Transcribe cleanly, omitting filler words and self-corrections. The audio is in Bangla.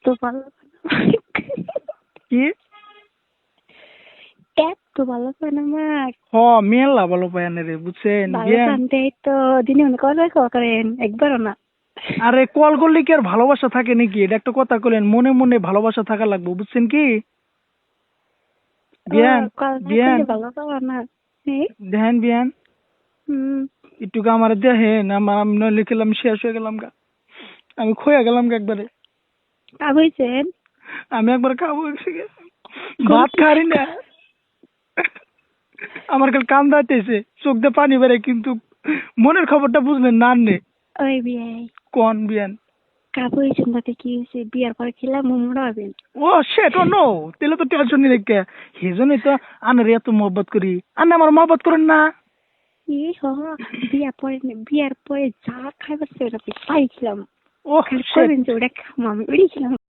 তো ভালো কি এত ভালো পান আমার মেলা ভালো পায় না রে বুঝছেন ভালো বিয়ান। পানতে তো দিনে অনেক কল করেন একবারও না। আরে কল করলে কি আর ভালোবাসা থাকে নাকি? এটা একটা কথা কইলেন, মনে মনে ভালোবাসা থাকা লাগবে বুঝছেন কি বিয়ান। কল না বিয়ান করলে ভালো পাবো না। হ্যাঁ দেখেন বিয়ান, হুম একটু আমার দেখেন, আমি নইলে খেলাম শেষ হয়ে গেলাম গা, আমি খোয়া গেলাম গা একবারে। কাবইছেন আমি একবার খাবো ভাত খারি না, আমার কাল কান্দা আইতেছে, চোখ দিয়ে পানি বেড়ে, কিন্তু মনের খবরটা বুঝলেন না নে। ওই বিয়াই কোন বিয়ান? কাবইছেন তাতে কি হয়েছে বিয়ার পরে খেলাম মোমরা হবেন। ও শেট, ও নো, তাহলে তো টেনশন নিয়ে রেখে সেজন্যই তো আনারে এত মহব্বত করি। আন্না আমার মহব্বত করেন না? বিয়ার পরে যা খাইবার সেটা পাইছিলাম। ও খালি শেট। করবেন যে ওটা খাম আমি ওটাই ছিলাম।